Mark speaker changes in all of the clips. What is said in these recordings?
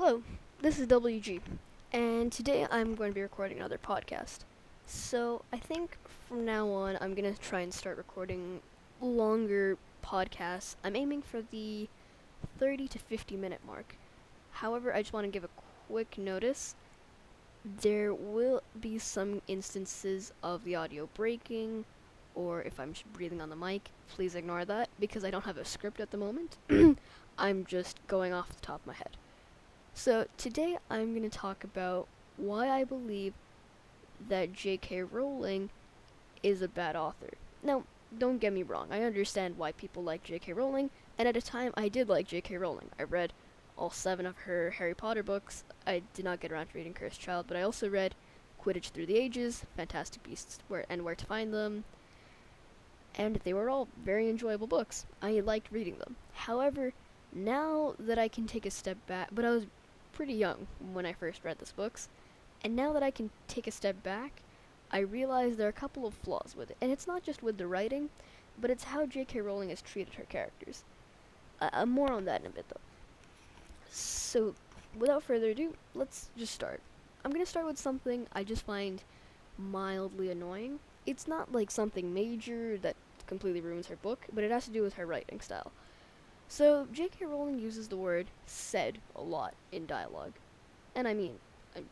Speaker 1: Hello, this is WG, and today I'm going to be recording another podcast. So, I think from now on I'm going to try and start recording longer podcasts. I'm aiming for the 30 to 50 minute mark. However, I just want to give a quick notice. There will be some instances of the audio breaking, or if I'm breathing on the mic, please ignore that because I don't have a script at the moment. I'm just going off the top of my head. So, today I'm going to talk about why I believe that J.K. Rowling is a bad author. Now, don't get me wrong, I understand why people like J.K. Rowling, and at a time I did like J.K. Rowling. I read all 7 of her Harry Potter books. I did not get around to reading Cursed Child, but I also read Quidditch Through the Ages, Fantastic Beasts and Where to Find Them, and they were all very enjoyable books. I liked reading them. However, now that I can take a step back, but I was pretty young when I first read these books, and now that I can take a step back, I realize there are a couple of flaws with it. And it's not just with the writing, but it's how J.K. Rowling has treated her characters. More on that in a bit, though. So, without further ado, let's just start. I'm going to start with something I just find mildly annoying. It's not like something major that completely ruins her book, but it has to do with her writing style. So, J.K. Rowling uses the word said a lot in dialogue. And I mean, I'm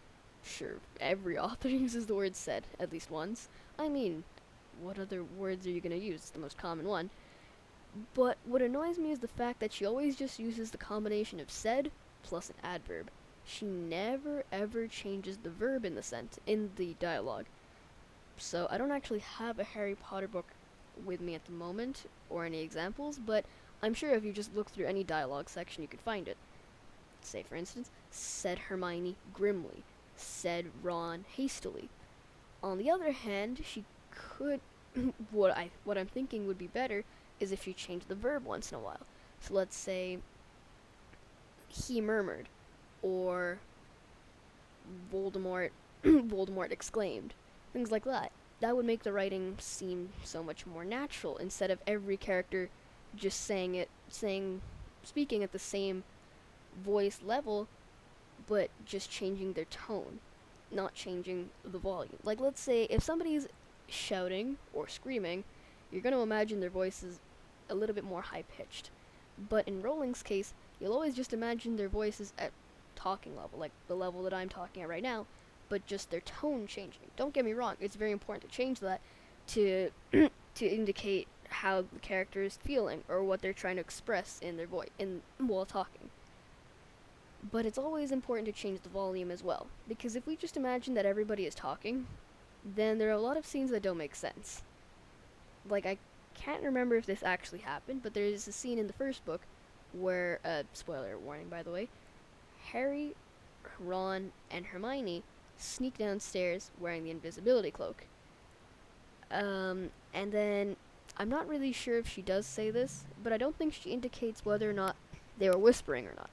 Speaker 1: sure every author uses the word said at least once. I mean, what other words are you going to use? It's the most common one. But what annoys me is the fact that she always just uses the combination of said plus an adverb. She never ever changes the verb in the dialogue. So, I don't actually have a Harry Potter book with me at the moment, or any examples, but I'm sure if you just look through any dialogue section, you could find it. Say, for instance, said Hermione grimly, said Ron hastily. On the other hand, she could, what I'm thinking would be better is if you change the verb once in a while. So let's say, he murmured, or Voldemort exclaimed. Things like that. That would make the writing seem so much more natural, instead of every character just speaking at the same voice level, but just changing their tone, not changing the volume. Like, let's say if somebody's shouting or screaming, you're going to imagine their voice is a little bit more high-pitched. But in Rowling's case, you'll always just imagine their voices at talking level, like the level that I'm talking at right now, but just their tone changing. Don't get me wrong, it's very important to change that to to indicate how the character is feeling or what they're trying to express in their voice while talking. But it's always important to change the volume as well, because if we just imagine that everybody is talking, then there are a lot of scenes that don't make sense. Like, I can't remember if this actually happened, but there's a scene in the first book where, spoiler warning by the way, Harry, Ron, and Hermione sneak downstairs wearing the invisibility cloak. And then I'm not really sure if she does say this, but I don't think she indicates whether or not they were whispering or not.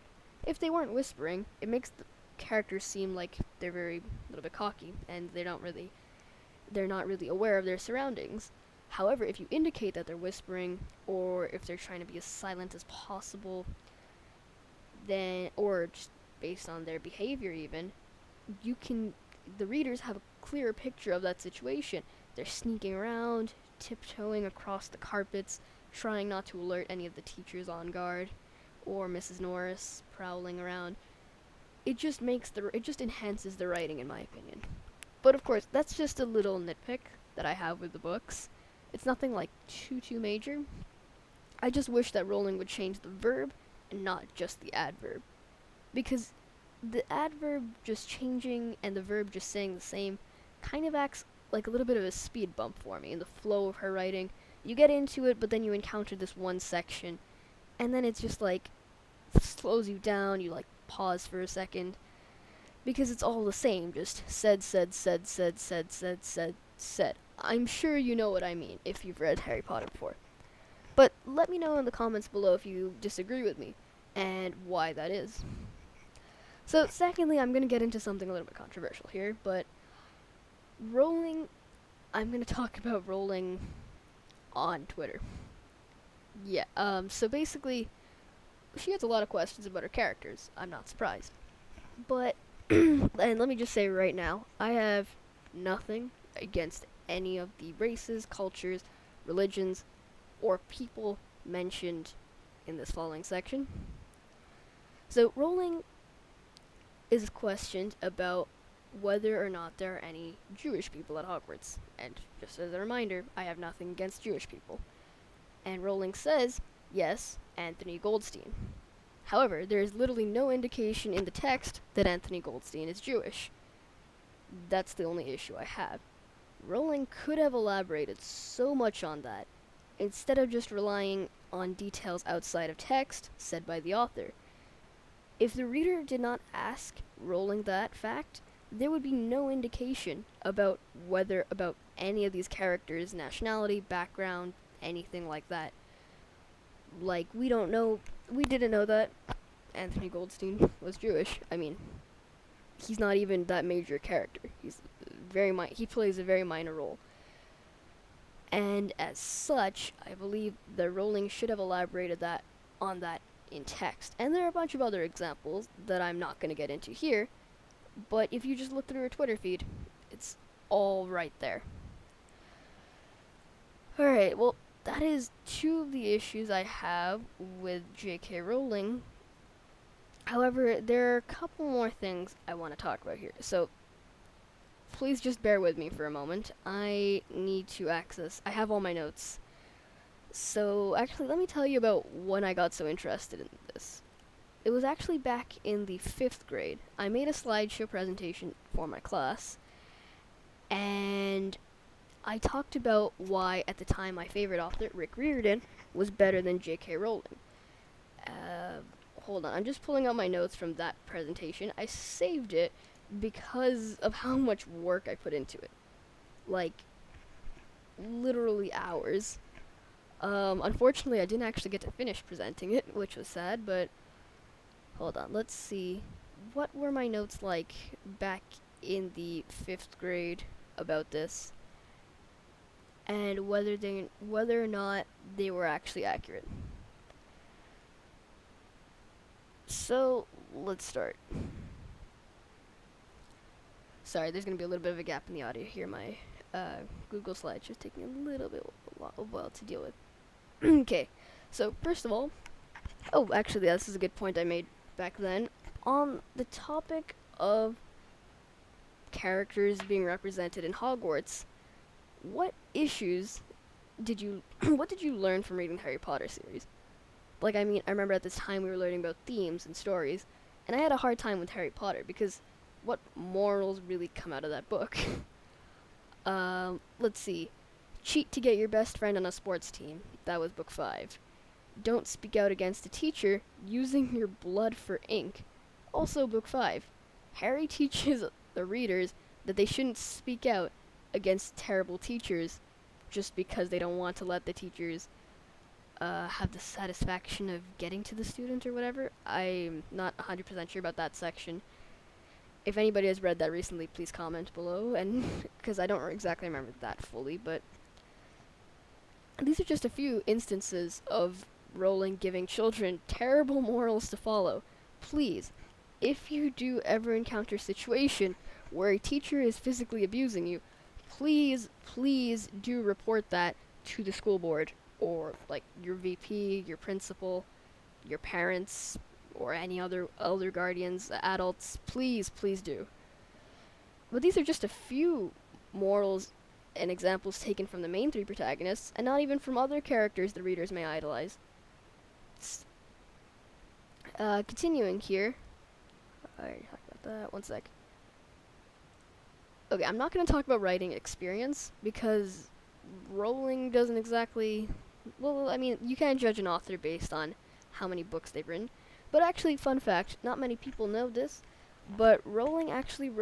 Speaker 1: If they weren't whispering, it makes the characters seem like they're a little bit cocky, and they're not really aware of their surroundings. However, if you indicate that they're whispering, or if they're trying to be as silent as possible, then, or just based on their behavior even, the readers have a clearer picture of that situation. They're sneaking around, tiptoeing across the carpets, trying not to alert any of the teachers on guard, or Mrs. Norris prowling around. It just enhances the writing, in my opinion. But of course, that's just a little nitpick that I have with the books. It's nothing like too major. I just wish that Rowling would change the verb and not just the adverb. Because the adverb just changing and the verb just staying the same kind of acts like a little bit of a speed bump for me in the flow of her writing. You get into it, but then you encounter this one section, and then it's just like slows you down. You like pause for a second because it's all the same. Just said. I'm sure you know what I mean if you've read Harry Potter before. But let me know in the comments below if you disagree with me and why that is. So, secondly, I'm going to get into something a little bit controversial here, but I'm going to talk about Rowling on Twitter. Yeah, so basically, she gets a lot of questions about her characters. I'm not surprised. But, and let me just say right now, I have nothing against any of the races, cultures, religions, or people mentioned in this following section. So, Rowling is questioned about whether or not there are any Jewish people at Hogwarts. And just as a reminder, I have nothing against Jewish people. And Rowling says, yes, Anthony Goldstein. However, there is literally no indication in the text that Anthony Goldstein is Jewish. That's the only issue I have. Rowling could have elaborated so much on that, instead of just relying on details outside of text said by the author. If the reader did not ask Rowling that fact, there would be no indication about any of these characters' nationality, background, anything like that. Like, we didn't know that Anthony Goldstein was Jewish. I mean, he's not even that major character. He plays a very minor role. And as such, I believe that Rowling should have elaborated on that in text. And there are a bunch of other examples that I'm not going to get into here, but if you just look through her Twitter feed, it's all right there. Alright, well, that is two of the issues I have with J.K. Rowling. However, there are a couple more things I want to talk about here. So, please just bear with me for a moment. I have all my notes. So, actually, let me tell you about when I got so interested in this. It was actually back in the 5th grade. I made a slideshow presentation for my class, and I talked about why, at the time, my favorite author, Rick Riordan, was better than J.K. Rowling. Hold on, I'm just pulling out my notes from that presentation. I saved it because of how much work I put into it. Like, literally hours. Unfortunately, I didn't actually get to finish presenting it, which was sad, but hold on, let's see. What were my notes like back in the 5th grade about this? And whether or not they were actually accurate. So, let's start. Sorry, there's going to be a little bit of a gap in the audio here. My Google Slides just taking a while to deal with. Okay, so first of all, actually, this is a good point I made back then. On the topic of characters being represented in Hogwarts, what issues did you learn from reading the Harry Potter series? Like, I remember at this time we were learning about themes and stories, and I had a hard time with Harry Potter because what morals really come out of that book? Let's see. Cheat to get your best friend on a sports team. That was book 5. Don't speak out against a teacher using your blood for ink. Also book 5. Harry teaches the readers that they shouldn't speak out against terrible teachers just because they don't want to let the teachers have the satisfaction of getting to the student or whatever. I'm not 100% sure about that section. If anybody has read that recently, please comment below, and because I don't exactly remember that fully, but these are just a few instances of Rowling giving children terrible morals to follow. Please, if you do ever encounter a situation where a teacher is physically abusing you, please do report that to the school board, or like your VP, your principal, your parents, or any other elder guardians, adults. Please do. But these are just a few morals and examples taken from the main 3 protagonists, and not even from other characters the readers may idolize. Continuing here. I already talked about that. One sec. Okay, I'm not going to talk about writing experience, because Rowling doesn't exactly... Well, you can't judge an author based on how many books they've written. But actually, fun fact, not many people know this, but Rowling actually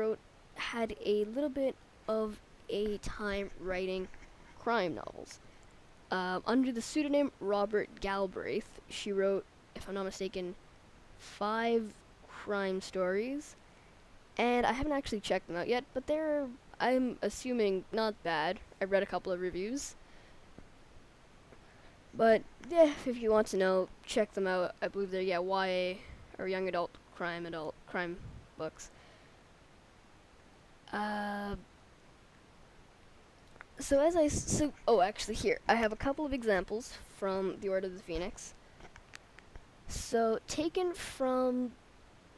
Speaker 1: had a little bit of a time writing crime novels. Under the pseudonym Robert Galbraith, she wrote, if I'm not mistaken, 5 crime stories. And I haven't actually checked them out yet, but they're, I'm assuming, not bad. I read a couple of reviews. But, yeah, if you want to know, check them out. I believe they're, YA, or young adult crime books. Actually, here I have a couple of examples from the Order of the Phoenix. So, taken from,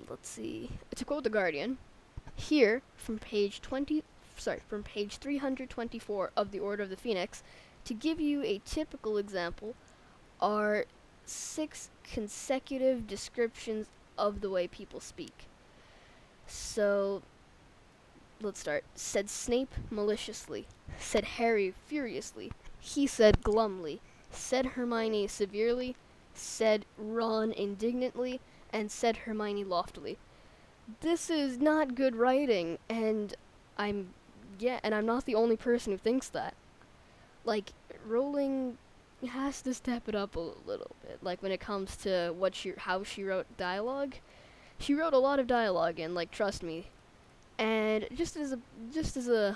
Speaker 1: let's see, to quote the Guardian, here from page 324 of the Order of the Phoenix, to give you a typical example, are 6 consecutive descriptions of the way people speak. So, let's start. Said Snape maliciously. Said Harry furiously. He said glumly. Said Hermione severely. Said Ron indignantly. And said Hermione loftily. This is not good writing, and I'm not the only person who thinks that. Like, Rowling has to step it up a little bit. Like, when it comes to how she wrote dialogue. She wrote a lot of dialogue, and, like, trust me. And just as a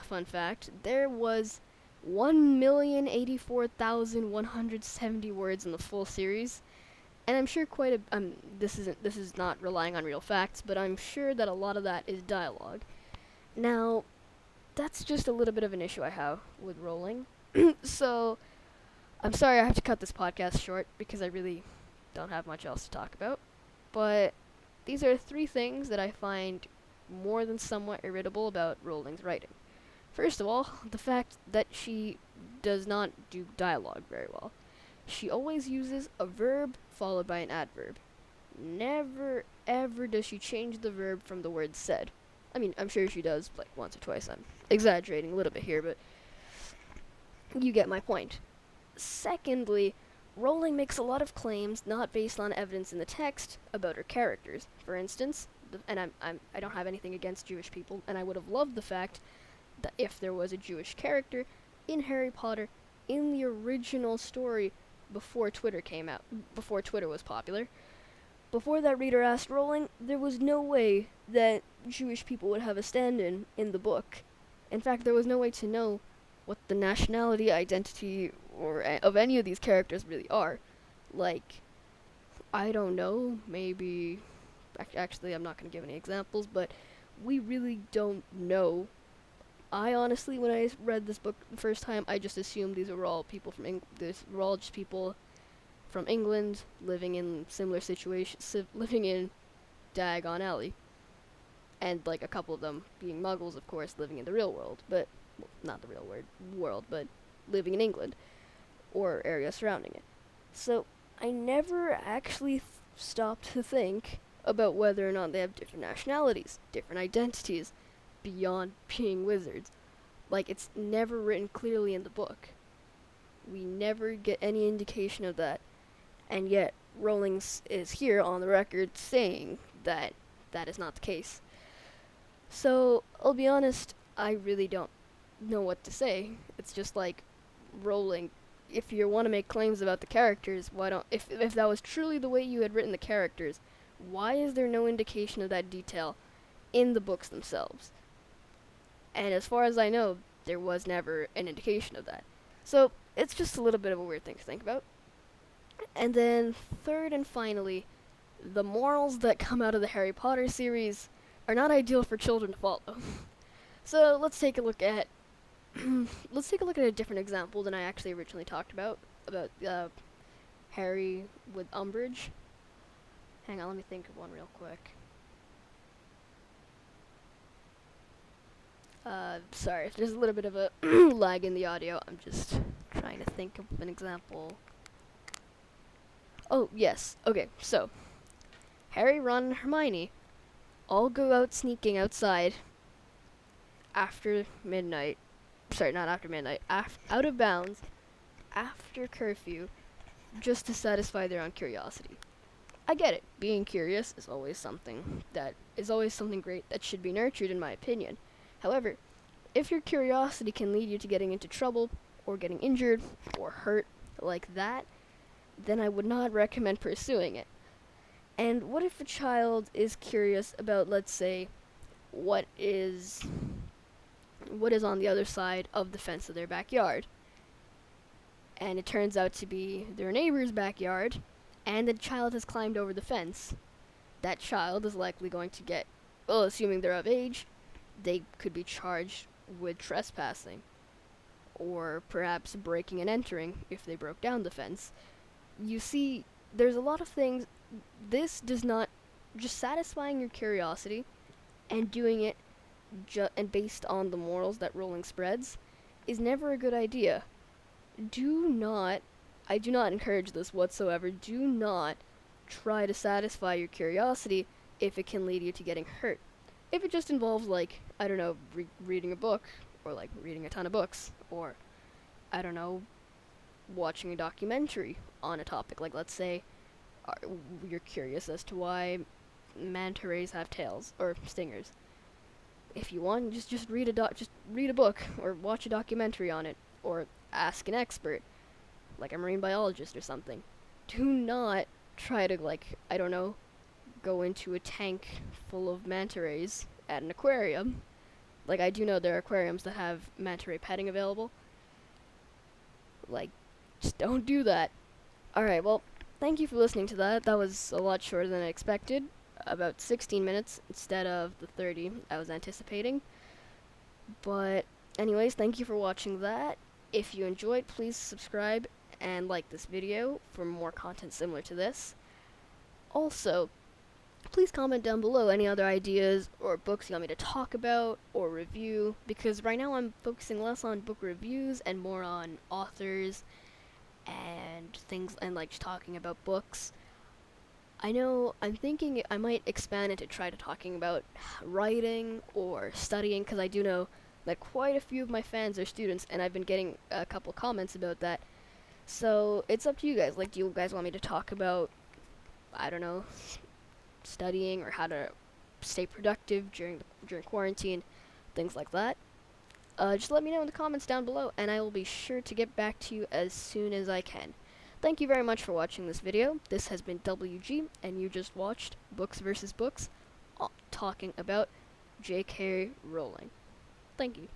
Speaker 1: fun fact, there was 1,084,170 words in the full series, and I'm sure this is not relying on real facts, but I'm sure that a lot of that is dialogue. Now, that's just a little bit of an issue I have with Rowling. So, I'm sorry I have to cut this podcast short because I really don't have much else to talk about. But these are 3 things that I find more than somewhat irritable about Rowling's writing. First of all, the fact that she does not do dialogue very well. She always uses a verb followed by an adverb. Never, ever does she change the verb from the word said. I mean, I'm sure she does, like, once or twice. I'm exaggerating a little bit here, but you get my point. Secondly, Rowling makes a lot of claims not based on evidence in the text about her characters. For instance, I don't have anything against Jewish people, and I would have loved the fact that if there was a Jewish character in Harry Potter in the original story before Twitter was popular, before that reader asked Rowling, there was no way that Jewish people would have a stand-in in the book. In fact, there was no way to know what the nationality, identity, or of any of these characters really are. Like, I don't know, maybe... Actually, I'm not going to give any examples, but we really don't know. I honestly, when I read this book the first time, I just assumed these were all people from these were all just people from England living in similar situations, living in Diagon Alley, and like a couple of them being Muggles, of course, living in the real world, but not the real world, but living in England or area surrounding it. So I never actually stopped to think about whether or not they have different nationalities, different identities, beyond being wizards. Like, it's never written clearly in the book. We never get any indication of that, and yet Rowling is here on the record saying that that is not the case. So, I'll be honest, I really don't know what to say. It's just like, Rowling, if you want to make claims about the characters, why don't... If that was truly the way you had written the characters, why is there no indication of that detail in the books themselves? And as far as I know, there was never an indication of that. So, it's just a little bit of a weird thing to think about. And then, third and finally, the morals that come out of the Harry Potter series are not ideal for children to follow. So, let's take a look at a different example than I actually originally talked about Harry with Umbridge. Hang on, let me think of one real quick. Sorry, if there's a little bit of a lag in the audio, I'm just trying to think of an example. Oh, yes. Okay, so Harry, Ron, and Hermione all go out sneaking outside after midnight. Sorry, not after midnight. Out of bounds after curfew, just to satisfy their own curiosity. I get it. Being curious is always something great that should be nurtured, in my opinion. However, if your curiosity can lead you to getting into trouble, or getting injured, or hurt like that, then I would not recommend pursuing it. And what if a child is curious about, let's say, what is on the other side of the fence of their backyard? And it turns out to be their neighbor's backyard, and the child has climbed over the fence. That child is likely going to get well, assuming they're of age, they could be charged with trespassing, or perhaps breaking and entering if they broke down the fence. You see, there's a lot of things. This does not just satisfying your curiosity and doing it and based on the morals that Rowling spreads is never a good idea. Do not, I do not encourage this whatsoever. Do not try to satisfy your curiosity if it can lead you to getting hurt. If it just involves, like, I don't know, reading a book, or like reading a ton of books, or I don't know, watching a documentary on a topic. Like, let's say you're curious as to why manta rays have tails or stingers. If you want, just read a book or watch a documentary on it, or ask an expert, like a marine biologist or something. Do not try to, like, I don't know, go into a tank full of manta rays at an aquarium. Like, I do know there are aquariums that have manta ray petting available. Like, just don't do that. Alright, well, thank you for listening to that. That was a lot shorter than I expected. About 16 minutes instead of the 30 I was anticipating. But anyways, thank you for watching that. If you enjoyed, please subscribe and like this video for more content similar to this. Also, please comment down below any other ideas or books you want me to talk about or review, because right now I'm focusing less on book reviews and more on authors and things, and like just talking about books. I know I'm thinking I might expand it to try to talking about writing or studying, because I do know that quite a few of my fans are students, and I've been getting a couple comments about that. So it's up to you guys. Like, do you guys want me to talk about, I don't know, studying or how to stay productive during quarantine, things like that? Just let me know in the comments down below, and I will be sure to get back to you as soon as I can. Thank you very much for watching this video. This has been WG, and you just watched Books vs. Books, talking about J.K. Rowling. Thank you.